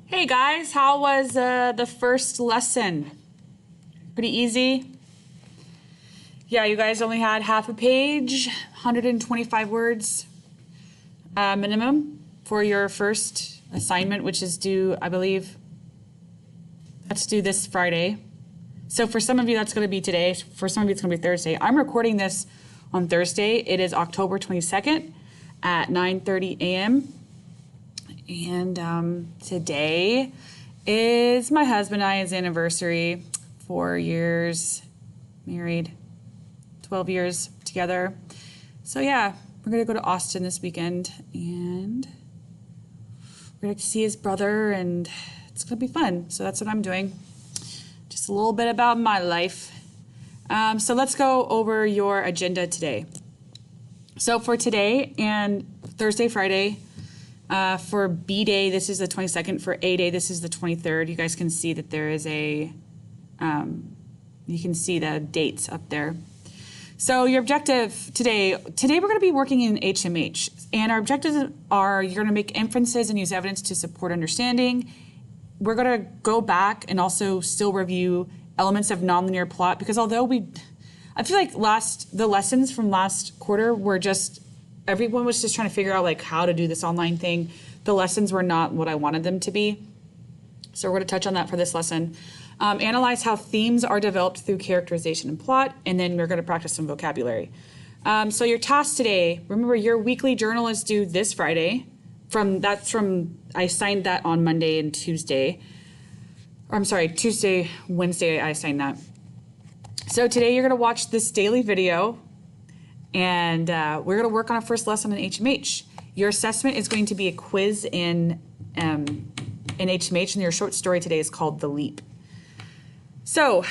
Hey guys, how was the first lesson? Pretty easy? Yeah, you guys only had half a page, 125 words minimum for your first assignment, which is due, I believe, that's due this Friday. So for some of you, that's going to be today. For some of you, it's going to be Thursday. I'm recording this on Thursday. It is October 22nd at 9:30 a.m. And today is my husband and I's anniversary. 4 years married, 12 years together. So yeah, we're gonna go to Austin this weekend and we're gonna see his brother and it's gonna be fun. So that's what I'm doing. Just a little bit about my life. So let's go over your agenda today. So for today and Thursday, Friday, for B day, this is the 22nd. For A day, this is the 23rd. You guys can see that there is a, you can see the dates up there. So your objective today we're going to be working in HMH. And our objectives are you're going to make inferences and use evidence to support understanding. We're going to go back and also still review elements of nonlinear plot because although I feel like the lessons from last quarter were just, everyone was just trying to figure out like how to do this online thing. The lessons were not what I wanted them to be. So we're going to touch on that for this lesson. Analyze how themes are developed through characterization and plot, and then we're going to practice some vocabulary. So your task today, remember your weekly journal is due this Friday. I signed that on Monday and Tuesday. Or I'm sorry, Tuesday, Wednesday I signed that. So today you're going to watch this daily video and we're going to work on our first lesson in HMH. Your assessment is going to be a quiz in HMH, and your short story today is called The Leap. So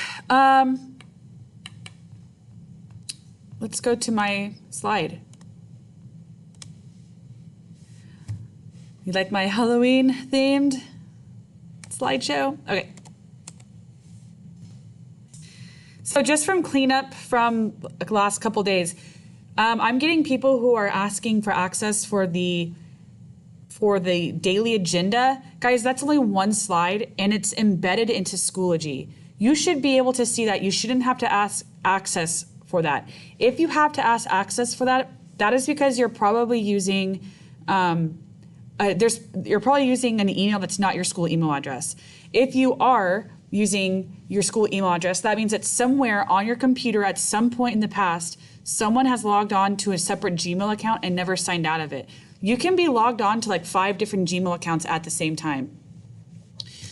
let's go to my slide. You like my Halloween themed slideshow? Okay. So just from cleanup from the last couple days, I'm getting people who are asking for access for the daily agenda. Guys, that's only one slide and it's embedded into Schoology. You should be able to see that. You shouldn't have to ask access for that. If you have to ask access for that, that is because you're probably using you're probably using an email that's not your school email address. If you are using your school email address, that means that somewhere on your computer at some point in the past, someone has logged on to a separate Gmail account and never signed out of it. You can be logged on to like 5 different Gmail accounts at the same time.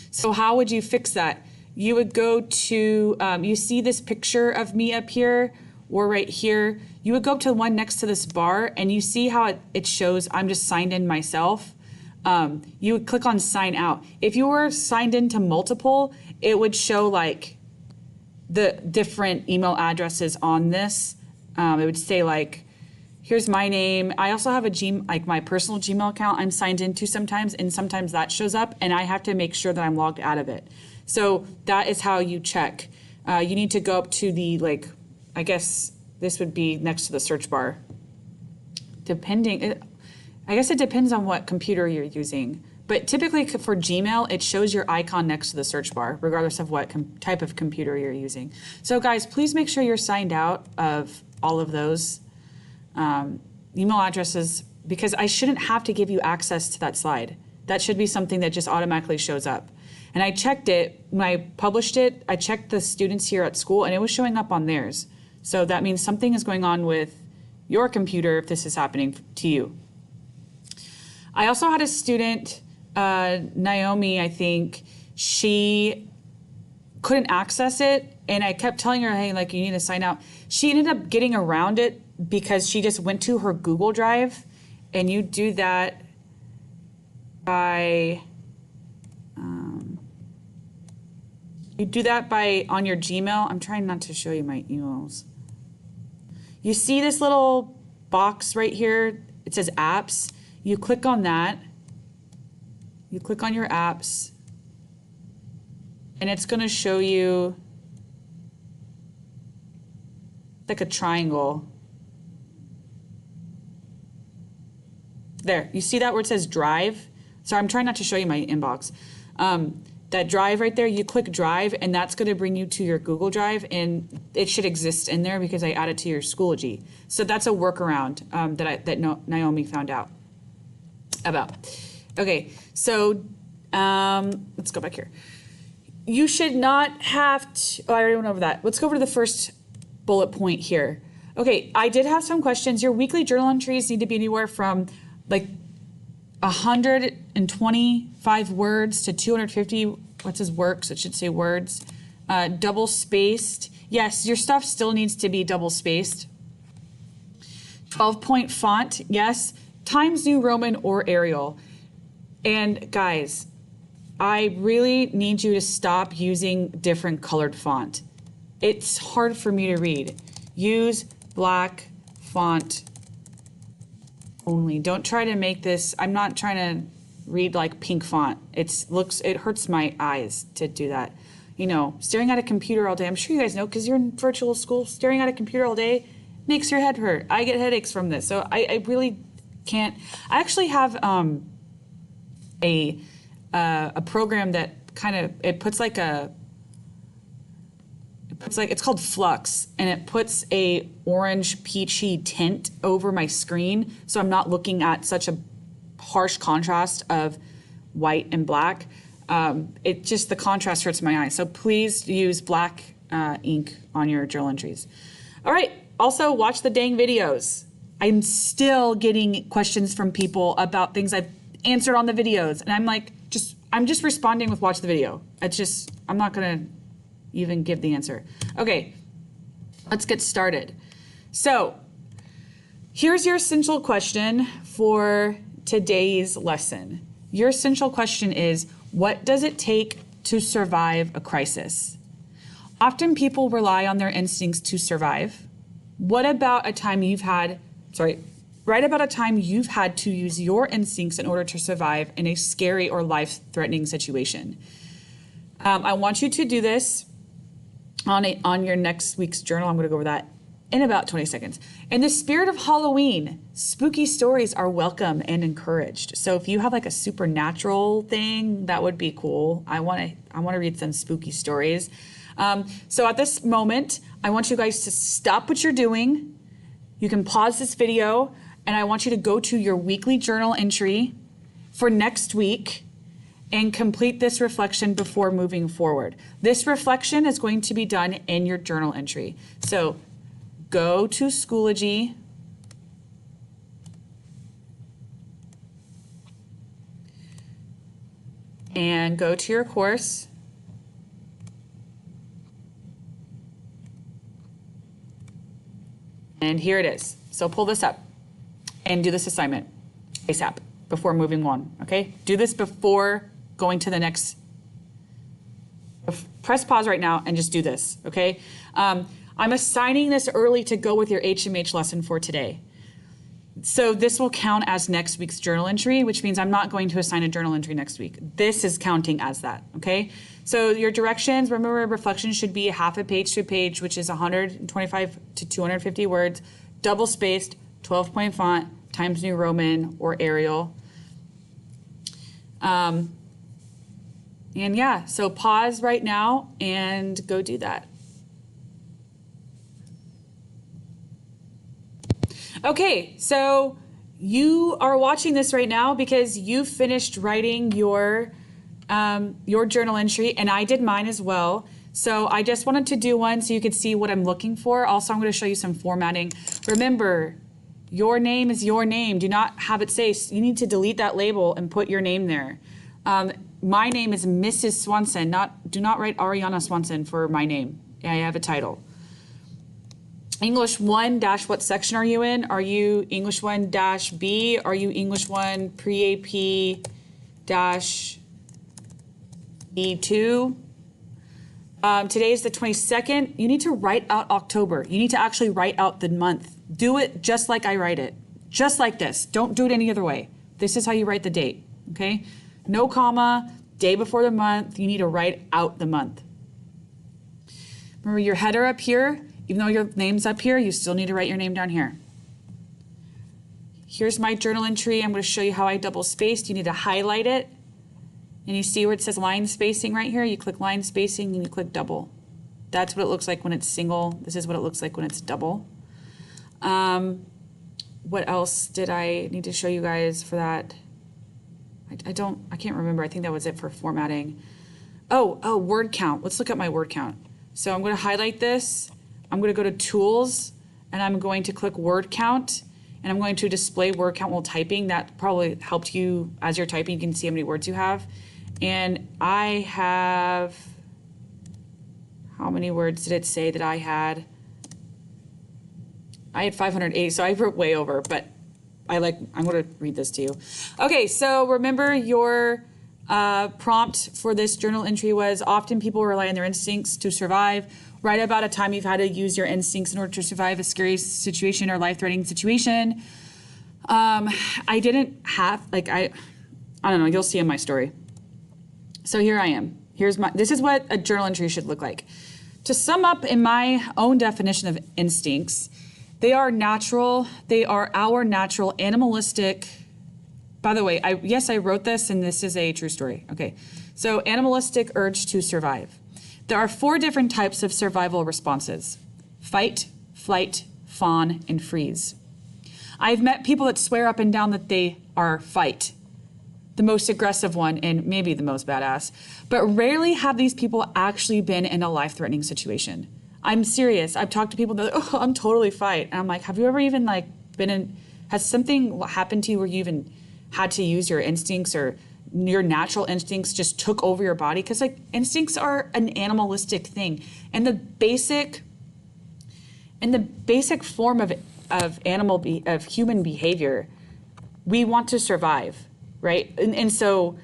So how would you fix that? You would go to, you see this picture of me up here or right here. You would go up to the one next to this bar and you see how it shows I'm just signed in myself. You would click on sign out. If you were signed into multiple, it would show like the different email addresses on this. It would say like, here's my name. I also have like my personal Gmail account I'm signed into sometimes, and sometimes that shows up and I have to make sure that I'm logged out of it. So that is how you check. You need to go up to the, like, I guess this would be next to the search bar. I guess it depends on what computer you're using. But typically for Gmail, it shows your icon next to the search bar, regardless of what type of computer you're using. So guys, please make sure you're signed out of all of those email addresses, because I shouldn't have to give you access to that slide. That should be something that just automatically shows up. And I checked it, when I published it, I checked the students here at school and it was showing up on theirs. So that means something is going on with your computer if this is happening to you. I also had a student, Naomi, I think, she couldn't access it and I kept telling her, hey, like you need to sign out. She ended up getting around it because she just went to her Google Drive, and you do that by, on your Gmail. I'm trying not to show you my emails. You see this little box right here? It says apps. You click on that. You click on your apps. And it's going to show you like a triangle. There, you see that where it says drive? Sorry, I'm trying not to show you my inbox. That drive right there, you click drive, and that's going to bring you to your Google Drive, and it should exist in there because I added to your Schoology. So that's a workaround that Naomi found out about. Okay, so let's go back here. You should not have to, oh, I already went over that. Let's go over to the first bullet point here. Okay, I did have some questions. Your weekly journal entries need to be anywhere from like 125 words to 250, what says works? It should say words. Double spaced. Yes, your stuff still needs to be double spaced. 12-point font, yes. Times New Roman or Arial. And guys, I really need you to stop using different colored font. It's hard for me to read. Use black font only. Don't try to make this, I'm not trying to read like pink font. It hurts my eyes to do that. You know, staring at a computer all day, I'm sure you guys know because you're in virtual school, staring at a computer all day makes your head hurt. I get headaches from this. So I really can't. I actually have a program that kind of, it's called Flux, and it puts a orange peachy tint over my screen, so I'm not looking at such a harsh contrast of white and black. The contrast hurts my eyes. So please use black ink on your journal entries. All right. Also, watch the dang videos. I'm still getting questions from people about things I've answered on the videos, and I'm like, I'm just responding with watch the video. I'm not gonna even give the answer. Okay, let's get started. So here's your essential question for today's lesson. Your essential question is, what does it take to survive a crisis? Often people rely on their instincts to survive. Write about a time you've had to use your instincts in order to survive in a scary or life-threatening situation. I want you to do this on your next week's journal. I'm going to go over that in about 20 seconds. In the spirit of Halloween, spooky stories are welcome and encouraged. So if you have like a supernatural thing, that would be cool. I want to read some spooky stories. So at this moment, I want you guys to stop what you're doing. You can pause this video, and I want you to go to your weekly journal entry for next week and complete this reflection before moving forward. This reflection is going to be done in your journal entry. So go to Schoology. And go to your course. And here it is. So pull this up and do this assignment ASAP before moving on, okay? Do this before going to the next. Press pause right now and just do this, okay? I'm assigning this early to go with your HMH lesson for today. So this will count as next week's journal entry, which means I'm not going to assign a journal entry next week. This is counting as that, okay? So your directions, remember reflections should be half a page to a page, which is 125 to 250 words, double spaced, 12-point font, Times New Roman or Arial. And yeah, so pause right now and go do that. Okay, so you are watching this right now because you finished writing your journal entry, and I did mine as well. So I just wanted to do one so you could see what I'm looking for. Also, I'm going to show you some formatting. Remember, your name is your name. Do not have it say, you need to delete that label and put your name there. My name is Mrs. Swanson. Do not write Ariana Swanson for my name. I have a title. English 1 dash, what section are you in? Are you English 1 dash B? Are you English 1 pre-AP dash B2? Today is the 22nd. You need to write out October. You need to actually write out the month. Do it just like I write it. Just like this. Don't do it any other way. This is how you write the date, okay? No comma, day before the month. You need to write out the month. Remember your header up here. Even though your name's up here, you still need to write your name down here. Here's my journal entry. I'm going to show you how I double spaced. You need to highlight it And you see where it says line spacing right here? You click line spacing and you click double. That's what it looks like when it's single. This is what it looks like when it's double. What else did I need to show you guys for that? I can't remember. I think that was it for formatting. Oh, word count. Let's look at my word count. So I'm going to highlight this. I'm going to go to tools and I'm going to click word count and I'm going to display word count while typing. That probably helped you as you're typing. You can see how many words you have. And I have, how many words did it say that I had? I had 580, so I wrote way over, but I'm going to read this to you. Okay, so remember your prompt for this journal entry was often people rely on their instincts to survive. Write about a time you've had to use your instincts in order to survive a scary situation or life-threatening situation. I didn't have, I don't know, you'll see in my story. So here I am. This is what a journal entry should look like. To sum up in my own definition of instincts, they are natural. They are our natural animalistic. By the way, yes, I wrote this and this is a true story. Okay. So animalistic urge to survive. There are 4 different types of survival responses: fight, flight, fawn, and freeze. I've met people that swear up and down that they are fight, the most aggressive one and maybe the most badass, but rarely have these people actually been in a life-threatening situation. I'm serious. I've talked to people that are like, oh, I'm totally fight. And I'm like, have you ever even has something happened to you where you even had to use your instincts or your natural instincts just took over your body? Because instincts are an animalistic thing. And the basic form of human behavior, we want to survive, right? And so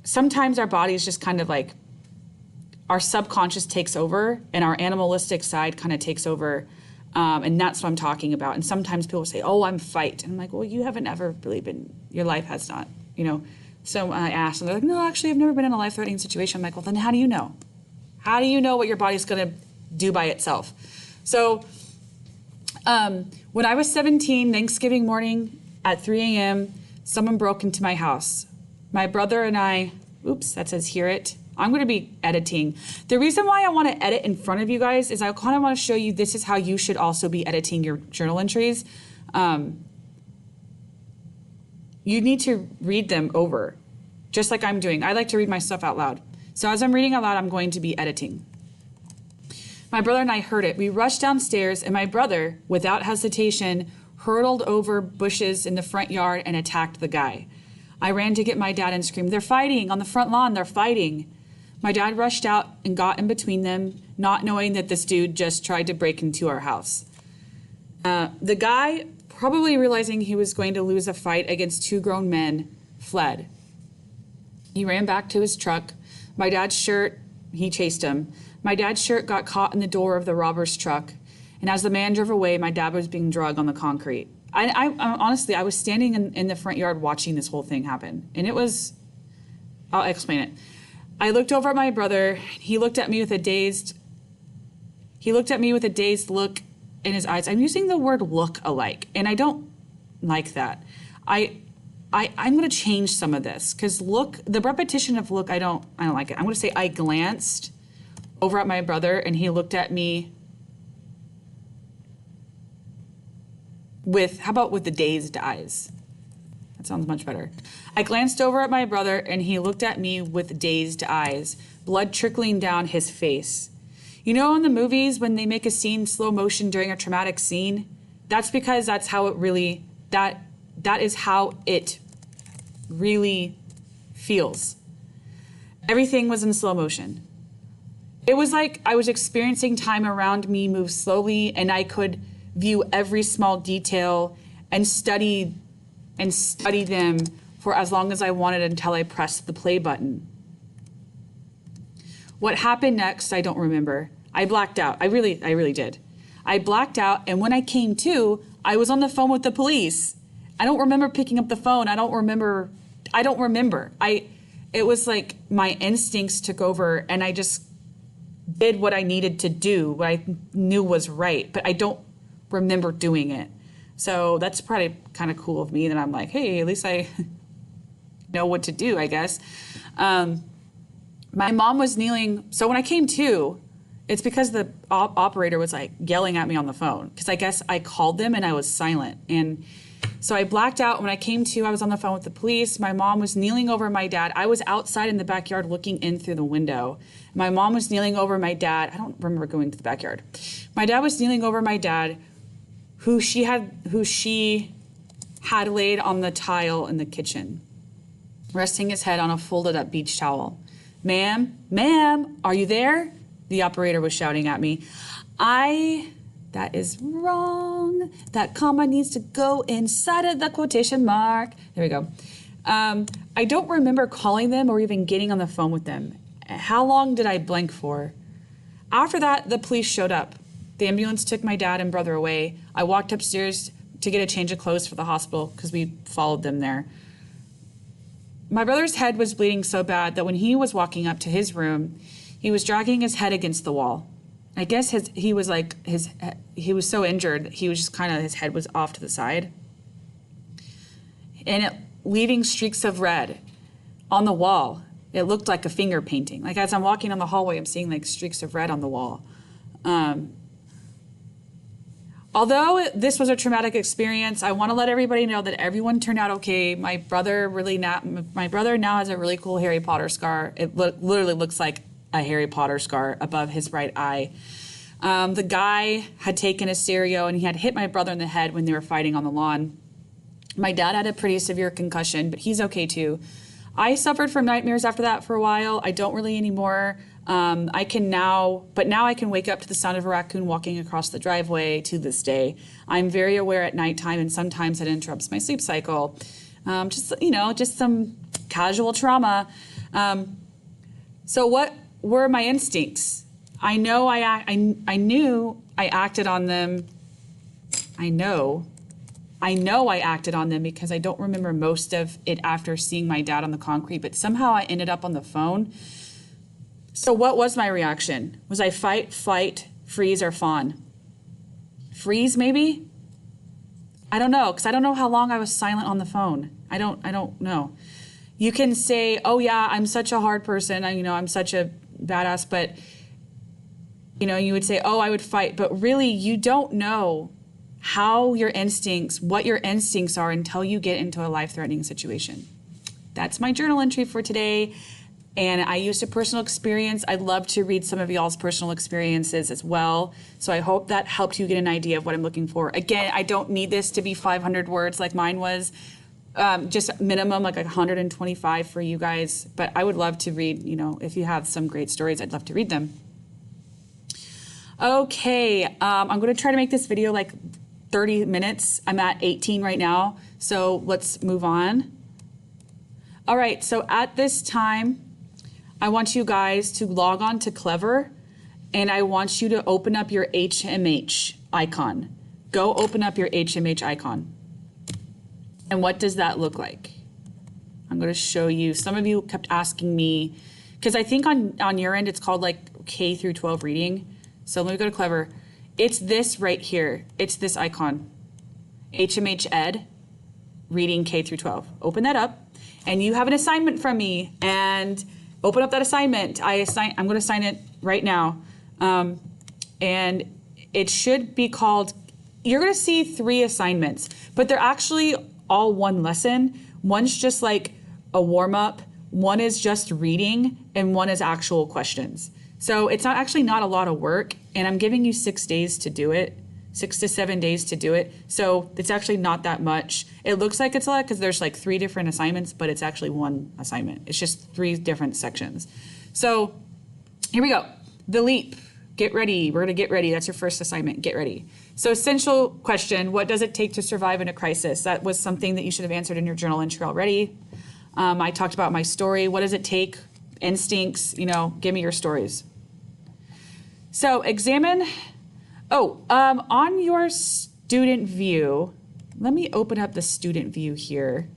sometimes our bodies just kind of our subconscious takes over and our animalistic side kind of takes over. And that's what I'm talking about. And sometimes people say, oh, I'm fight. And I'm like, well, you haven't ever really been, your life has not, So I asked, and they're like, no, actually, I've never been in a life-threatening situation. I'm like, well, then how do you know? How do you know what your body's going to do by itself? So when I was 17, Thanksgiving morning at 3 a.m., someone broke into my house. My brother and I, oops, that says hear it. I'm going to be editing. The reason why I want to edit in front of you guys is I kind of want to show you this is how you should also be editing your journal entries. You need to read them over, just like I'm doing. I like to read my stuff out loud. So as I'm reading out loud, I'm going to be editing. My brother and I heard it. We rushed downstairs, and my brother, without hesitation, hurtled over bushes in the front yard and attacked the guy. I ran to get my dad and screamed, they're fighting on the front lawn, they're fighting. My dad rushed out and got in between them, not knowing that this dude just tried to break into our house. The guy, probably realizing he was going to lose a fight against 2 grown men, fled. He ran back to his truck. My dad's shirt, he chased him. My dad's shirt got caught in the door of the robber's truck. And as the man drove away, my dad was being dragged on the concrete. I honestly, I was standing in the front yard watching this whole thing happen. And it was, I'll explain it. I looked over at my brother. He looked at me with a dazed look in his eyes. I'm using the word look alike, and I don't like that. I'm going to change some of this because look, the repetition of look, I don't like it. I'm going to say I glanced over at my brother, and he looked at me how about with the dazed eyes? That sounds much better. I glanced over at my brother, and he looked at me with dazed eyes, blood trickling down his face. You know in the movies when they make a scene slow motion during a traumatic scene? That's because that's how it really, that is how it really feels. Everything was in slow motion. It was like I was experiencing time around me move slowly, and I could view every small detail and study them for as long as I wanted until I pressed the play button. What happened next, I don't remember. I blacked out. I really did. I blacked out, and when I came to, I was on the phone with the police. I don't remember picking up the phone. I don't remember. It was like my instincts took over, and I just did what I needed to do, what I knew was right, but I don't remember doing it. So that's probably kind of cool of me that I'm like, hey, at least I know what to do, I guess. My mom was kneeling. So when I came to, it's because the operator was like yelling at me on the phone, because I guess I called them and I was silent. And so I blacked out. When I came to, I was on the phone with the police. My mom was kneeling over my dad. I was outside in the backyard looking in through the window. My mom was kneeling over my dad. I don't remember going to the backyard. My dad was kneeling over my dad, who she had laid on the tile in the kitchen, resting his head on a folded up beach towel. Ma'am, are you there? The operator was shouting at me. That is wrong. That comma needs to go inside of the quotation mark. There we go. I don't remember calling them or even getting on the phone with them. How long did I blank for? After that, the police showed up. The ambulance took my dad and brother away. I walked upstairs to get a change of clothes for the hospital because we followed them there. My brother's head was bleeding so bad that when he was walking up to his room, he was dragging his head against the wall. I guess he was so injured, he was just his head was off to the side. And leaving streaks of red on the wall. It looked like a finger painting. Like as I'm walking on the hallway, I'm seeing like streaks of red on the wall. Although this was a traumatic experience, I want to let everybody know that everyone turned out okay. My brother now has a really cool Harry Potter scar. It literally looks like a Harry Potter scar above his right eye. The guy had taken a stereo and he had hit my brother in the head when they were fighting on the lawn. My dad had a pretty severe concussion, but he's okay too. I suffered from nightmares after that for a while. I don't really anymore. Now I can wake up to the sound of a raccoon walking across the driveway to this day. I'm very aware at nighttime, and sometimes it interrupts my sleep cycle. Just some casual trauma. So what were my instincts? I knew I acted on them. I know I acted on them because I don't remember most of it after seeing my dad on the concrete, but somehow I ended up on the phone. So what was my reaction? Was I fight, flight, freeze, or fawn? Freeze, maybe? I don't know, because I don't know how long I was silent on the phone. I don't know. You can say, oh yeah, I'm such a hard person, I'm such a badass, but you would say, oh, I would fight, but really you don't know what your instincts are until you get into a life-threatening situation. That's my journal entry for today. And I used a personal experience. I'd love to read some of y'all's personal experiences as well. So I hope that helped you get an idea of what I'm looking for. Again, I don't need this to be 500 words like mine was. Just minimum like 125 for you guys. But I would love to read, if you have some great stories, I'd love to read them. Okay, I'm going to try to make this video like 30 minutes. I'm at 18 right now. So let's move on. All right, so at this time, I want you guys to log on to Clever, and I want you to open up your HMH icon. Go open up your HMH icon. And what does that look like? I'm going to show you. Some of you kept asking me, because I think on your end it's called like K through 12 reading. So let me go to Clever. It's this right here. It's this icon. HMH Ed, reading K through 12. Open that up, and you have an assignment from me, and open up that assignment. I'm going to assign it right now. And it should be called, you're going to see 3 assignments, but they're actually all one lesson. One's just like a warm up, one is just reading, and one is actual questions. So it's not a lot of work, and I'm giving you 6 days to do it, 6 to 7 days to do it. So it's actually not that much. It looks like it's a lot because there's like 3 different assignments, but it's actually one assignment. It's just 3 different sections. So here we go. The leap. Get ready. We're going to get ready. That's your first assignment. Get ready. So essential question, what does it take to survive in a crisis? That was something that you should have answered in your journal entry already. I talked about my story. What does it take? Instincts, give me your stories. So examine, on your student view, let me open up the student view here.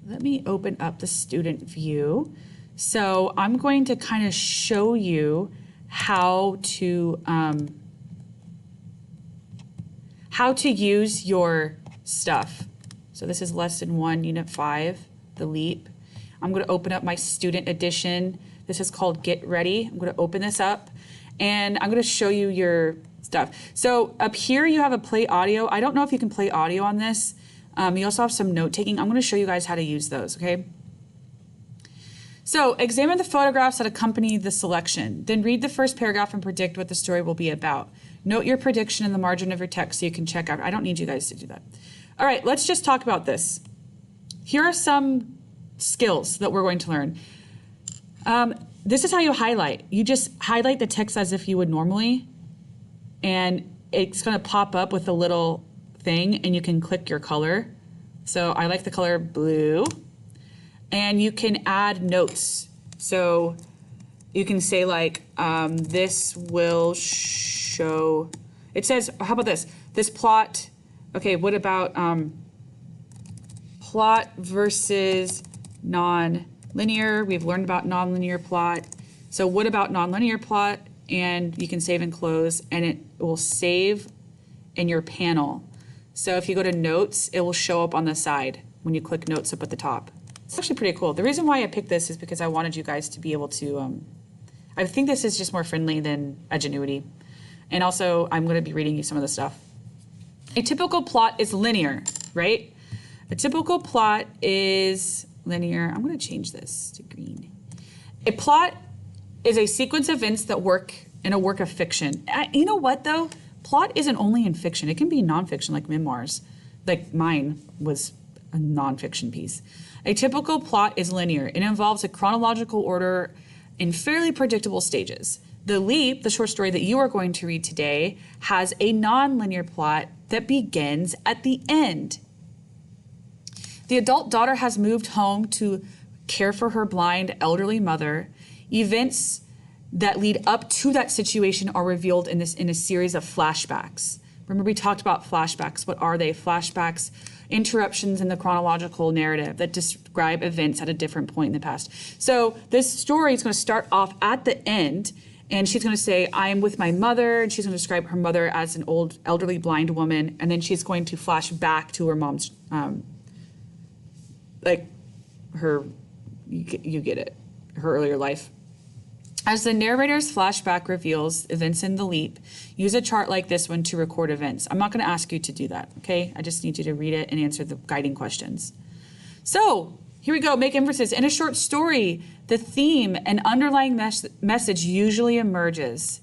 Let me open up the student view. So I'm going to kind of show you how to use your stuff. So this is lesson 1, unit 5, the LEAP. I'm going to open up my student edition. This is called Get Ready. I'm going to open this up and I'm going to show you your stuff. So up here you have a play audio. I don't know if you can play audio on this. You also have some note taking. I'm going to show you guys how to use those, okay? So examine the photographs that accompany the selection. Then read the first paragraph and predict what the story will be about. Note your prediction in the margin of your text so you can check out. I don't need you guys to do that. All right, let's just talk about this. Here are some skills that we're going to learn. This is how you highlight. You just highlight the text as if you would normally, and it's going to pop up with a little thing, and you can click your color. So I like the color blue. And you can add notes. So you can say like, this will show, it says, how about this? This plot, okay, what about plot versus non-linear? We've learned about non-linear plot. So what about non-linear plot? And you can save and close, and it will save in your panel. So if you go to notes, it will show up on the side when you click notes up at the top. It's actually pretty cool. The reason why I picked this is because I wanted you guys to be able to, I think this is just more friendly than Edgenuity. And also, I'm going to be reading you some of the stuff. A typical plot is linear, right? A typical plot is linear. I'm going to change this to green. A plot is a sequence of events that work in a work of fiction. You know what, though? Plot isn't only in fiction. It can be nonfiction, like memoirs. Like mine was a nonfiction piece. A typical plot is linear. It involves a chronological order in fairly predictable stages. The Leap, the short story that you are going to read today, has a non-linear plot that begins at the end. The adult daughter has moved home to care for her blind elderly mother. Events that lead up to that situation are revealed in a series of flashbacks. Remember, we talked about flashbacks. What are they? Flashbacks, interruptions in the chronological narrative that describe events at a different point in the past. So this story is going to start off at the end, and she's going to say, I am with my mother, and she's going to describe her mother as an old, elderly, blind woman, and then she's going to flash back to her mom's, like her, you get it, her earlier life. As the narrator's flashback reveals events in the Leap, use a chart like this one to record events. I'm not going to ask you to do that, okay? I just need you to read it and answer the guiding questions. So here we go, make inferences. In a short story, the theme and underlying message usually emerges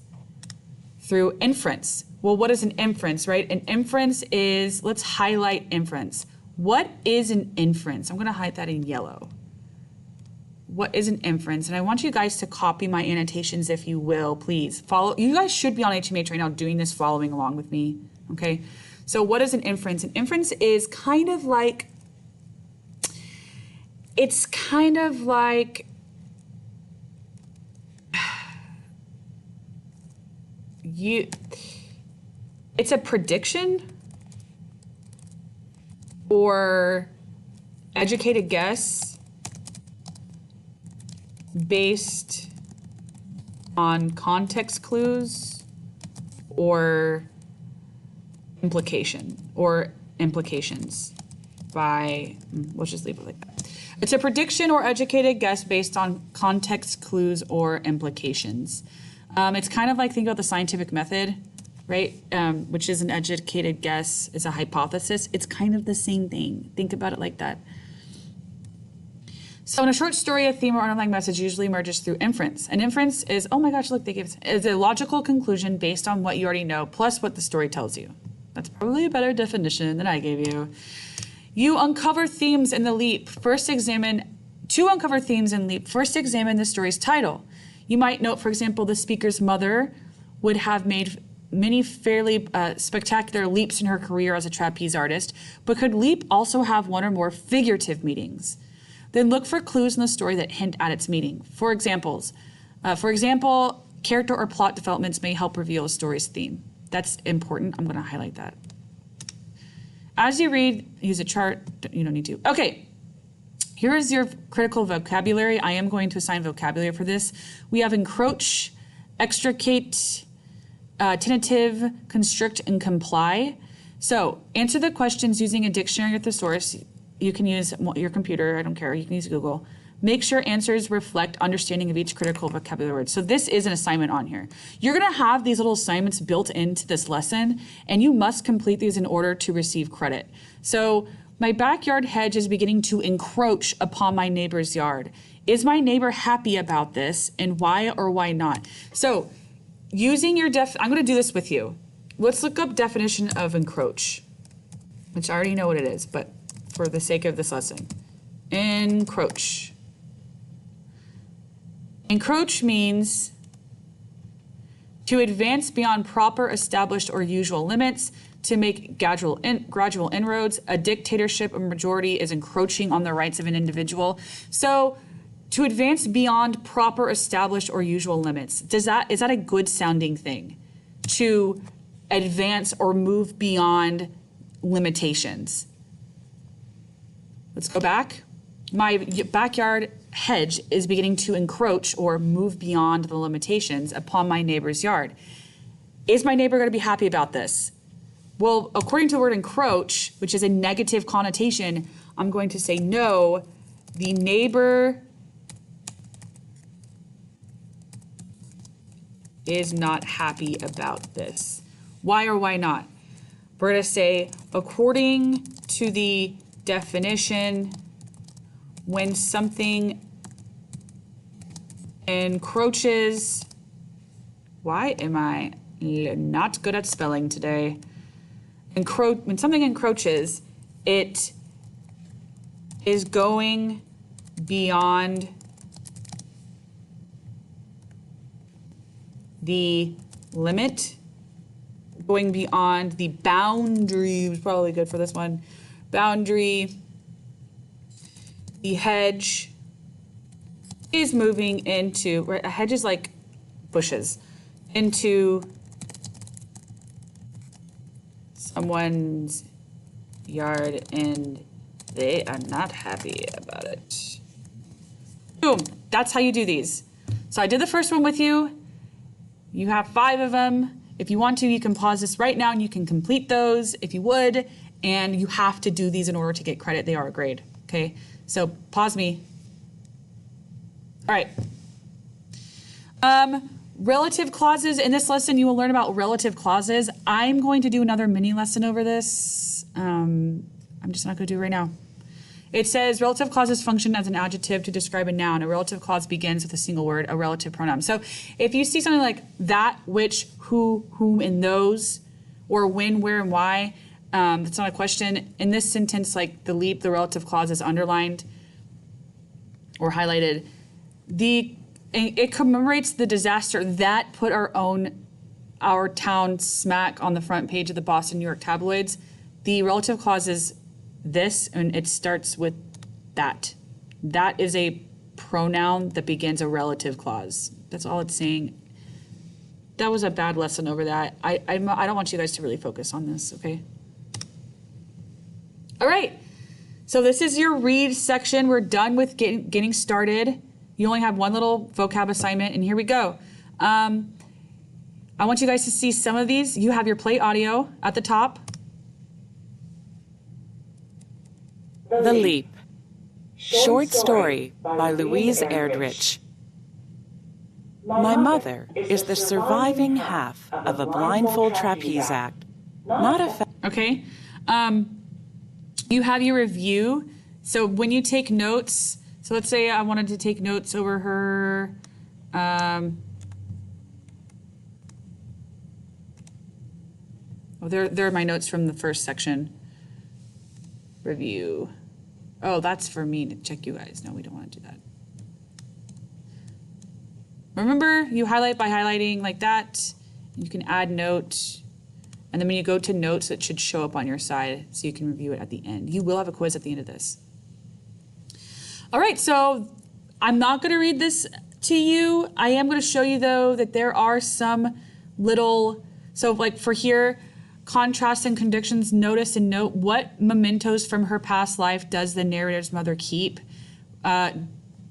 through inference. Well, what is an inference, right? An inference is, let's highlight inference. What is an inference? I'm going to highlight that in yellow. What is an inference? And I want you guys to copy my annotations if you will, please. Follow. You guys should be on HMH right now doing this, following along with me, okay? So what is an inference? An inference is kind of like, it's kind of like, it's a prediction or educated guess based on context clues or implications by, let's just leave it like that. It's a prediction or educated guess based on context clues or implications. It's kind of like, think about the scientific method, right? Which is an educated guess, it's a hypothesis. It's kind of the same thing. Think about it like that. So in a short story, a theme or underlying message usually emerges through inference. An inference is, oh my gosh, look, they gave us, is a logical conclusion based on what you already know, plus what the story tells you. That's probably a better definition than I gave you. You uncover themes in the Leap. To uncover themes in Leap, first examine the story's title. You might note, for example, the speaker's mother would have made many fairly spectacular leaps in her career as a trapeze artist, but could Leap also have one or more figurative meanings? Then look for clues in the story that hint at its meaning. For example, character or plot developments may help reveal a story's theme. That's important. I'm going to highlight that. As you read, use a chart. You don't need to. Okay, here is your critical vocabulary. I am going to assign vocabulary for this. We have encroach, extricate, tentative, constrict, and comply. So answer the questions using a dictionary or thesaurus. You can use your computer, I don't care, you can use Google. Make sure answers reflect understanding of each critical vocabulary word. So this is an assignment on here. You're gonna have these little assignments built into this lesson, and you must complete these in order to receive credit. So my backyard hedge is beginning to encroach upon my neighbor's yard. Is my neighbor happy about this, and why or why not? So using your I'm gonna do this with you. Let's look up definition of encroach, which I already know what it is, but for the sake of this lesson. Encroach. Encroach means to advance beyond proper, established, or usual limits, to make gradual inroads. A dictatorship or majority is encroaching on the rights of an individual. So to advance beyond proper, established, or usual limits, is that a good sounding thing? To advance or move beyond limitations. Let's go back. My backyard hedge is beginning to encroach or move beyond the limitations upon my neighbor's yard. Is my neighbor going to be happy about this? Well, according to the word encroach, which is a negative connotation, I'm going to say no. The neighbor is not happy about this. Why or why not? We're going to say, according to the definition, when something encroaches, why am I not good at spelling today? When something encroaches, it is going beyond the limit, going beyond the boundary, was probably good for this one, boundary. The hedge is moving into, a hedge is like bushes, into someone's yard and they are not happy about it. Boom, that's how you do these. So I did the first one with you. You have 5 of them. If you want to, you can pause this right now and you can complete those if you would, and you have to do these in order to get credit. They are a grade, okay? So pause me. All right. Relative clauses. In this lesson, you will learn about relative clauses. I'm going to do another mini lesson over this. I'm just not going to do it right now. It says relative clauses function as an adjective to describe a noun. A relative clause begins with a single word, a relative pronoun. So if you see something like that, which, who, whom, and those, or when, where, and why, that's not a question. In this sentence, like the relative clause is underlined or highlighted. It commemorates the disaster that put our town smack on the front page of the Boston, New York tabloids. The relative clause is this, and it starts with that. That is a pronoun that begins a relative clause. That's all it's saying. That was a bad lesson over that. I don't want you guys to really focus on this, okay? All right, so this is your read section. We're done with getting started. You only have one little vocab assignment, and here we go. I want you guys to see some of these. You have your play audio at the top. The Leap. Short story by Louise Erdrich. My mother is the surviving half of a blindfold trapeze act. Not a Okay. You have your review. So when you take notes, so let's say I wanted to take notes over her, there are my notes from the first section. Review. Oh, that's for me to check you guys. No, we don't want to do that. Remember, you highlight by highlighting like that. You can add note. And then when you go to notes, it should show up on your side so you can review it at the end. You will have a quiz at the end of this. All right, so I'm not going to read this to you. I am going to show you, though, that there are some little, so like for here, contrasts and conditions, notice and note what mementos from her past life does the narrator's mother keep.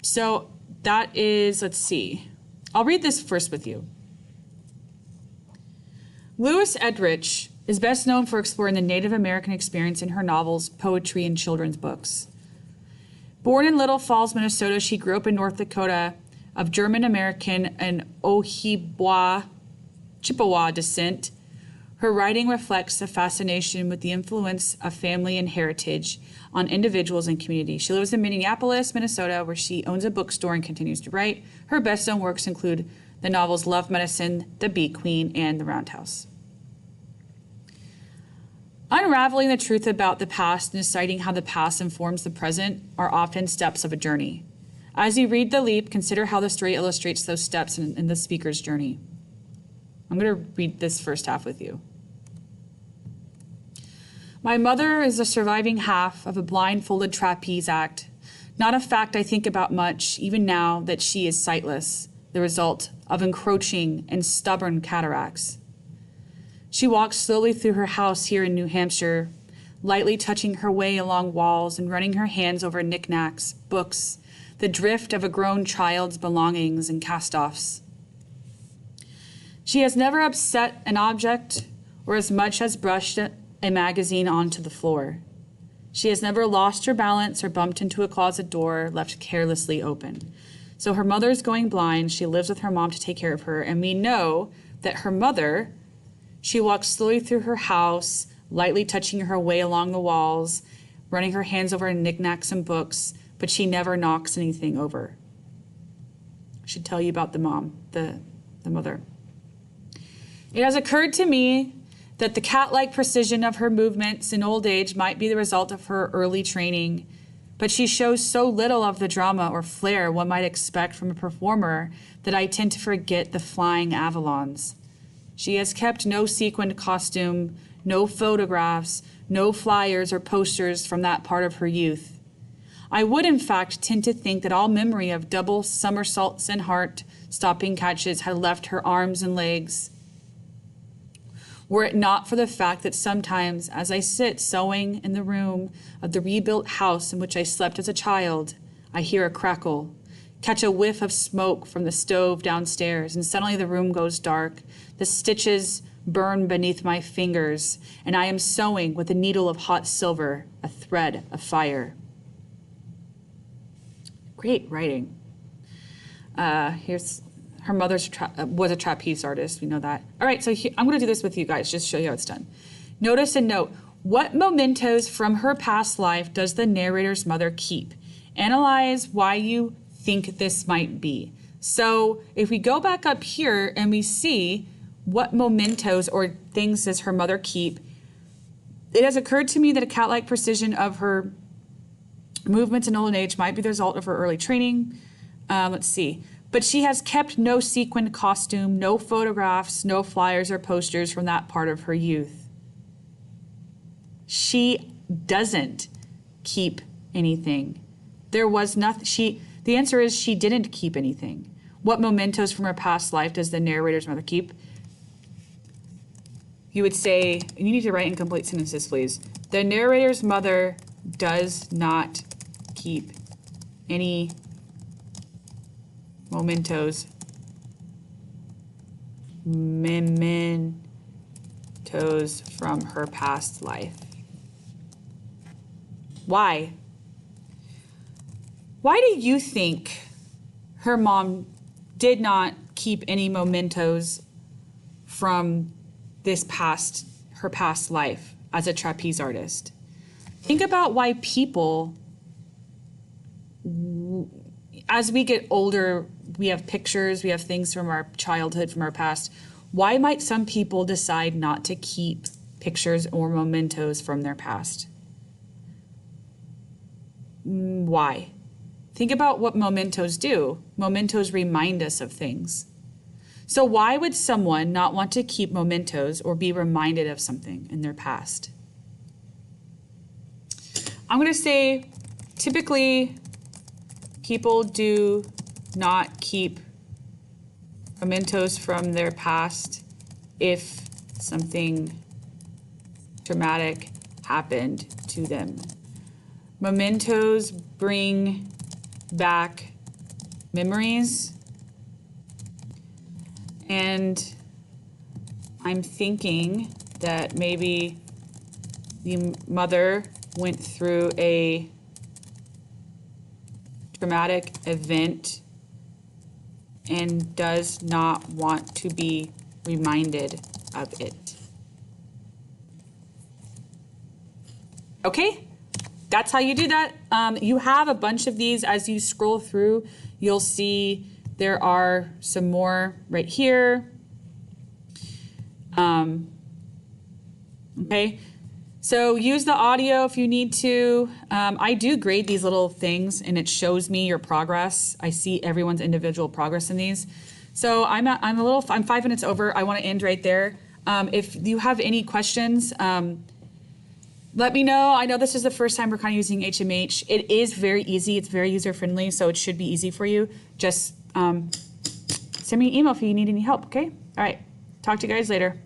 So that is, let's see. I'll read this first with you. Louise Erdrich is best known for exploring the Native American experience in her novels, poetry, and children's books. Born in Little Falls, Minnesota, she grew up in North Dakota of German American and Ojibwa Chippewa descent. Her writing reflects a fascination with the influence of family and heritage on individuals and community. She lives in Minneapolis, Minnesota, where she owns a bookstore and continues to write. Her best-known works include the novels Love Medicine, The Bee Queen, and The Roundhouse. Unraveling the truth about the past and deciding how the past informs the present are often steps of a journey. As you read The Leap, consider how the story illustrates those steps in the speaker's journey. I'm going to read this first half with you. My mother is the surviving half of a blindfolded trapeze act, not a fact I think about much, even now that she is sightless, the result of encroaching and stubborn cataracts. She walks slowly through her house here in New Hampshire, lightly touching her way along walls and running her hands over knickknacks, books, the drift of a grown child's belongings and cast-offs. She has never upset an object or as much as brushed a magazine onto the floor. She has never lost her balance or bumped into a closet door left carelessly open. So her mother is going blind. She lives with her mom to take care of her. And we know that her mother, she walks slowly through her house, lightly touching her way along the walls, running her hands over knickknacks and books, but she never knocks anything over. I should tell you about the mom, the mother. It has occurred to me that the cat-like precision of her movements in old age might be the result of her early training, but she shows so little of the drama or flair one might expect from a performer that I tend to forget the flying Avalons. She has kept no sequined costume, no photographs, no flyers or posters from that part of her youth. I would, in fact, tend to think that all memory of double somersaults and heart-stopping catches had left her arms and legs, were it not for the fact that sometimes, as I sit sewing in the room of the rebuilt house in which I slept as a child, I hear a crackle, catch a whiff of smoke from the stove downstairs, and suddenly the room goes dark. The stitches burn beneath my fingers, and I am sewing with a needle of hot silver, a thread of fire. Great writing. Here's her mother was a trapeze artist. We know that. All right, so I'm going to do this with you guys, just to show you how it's done. Notice and note, what mementos from her past life does the narrator's mother keep? Analyze why you think this might be. So if we go back up here and we see what mementos or things does her mother keep, it has occurred to me that a cat-like precision of her movements in old age might be the result of her early training. Let's see. But she has kept no sequined costume, no photographs, no flyers or posters from that part of her youth. She doesn't keep anything. There was nothing. The answer is she didn't keep anything. What mementos from her past life does the narrator's mother keep? You would say, and you need to write in complete sentences, please. The narrator's mother does not keep any mementos from her past life. Why? Why do you think her mom did not keep any mementos from her past life as a trapeze artist? Think about why people, as we get older, we have pictures, we have things from our childhood, from our past. Why might some people decide not to keep pictures or mementos from their past? Why? Think about what mementos do. Mementos remind us of things. So why would someone not want to keep mementos or be reminded of something in their past? I'm going to say typically people do not keep mementos from their past if something traumatic happened to them. Mementos bring back memories, and I'm thinking that maybe the mother went through a traumatic event and does not want to be reminded of it. Okay, that's how you do that. You have a bunch of these. As you scroll through, you'll see there are some more right here. Okay, so use the audio if you need to. I do grade these little things and it shows me your progress. I see everyone's individual progress in these. So I'm 5 minutes over. I want to end right there. If you have any questions, let me know. I know this is the first time we're kind of using HMH. It is very easy. It's very user-friendly, so it should be easy for you. Just send me an email if you need any help, okay? All right. Talk to you guys later.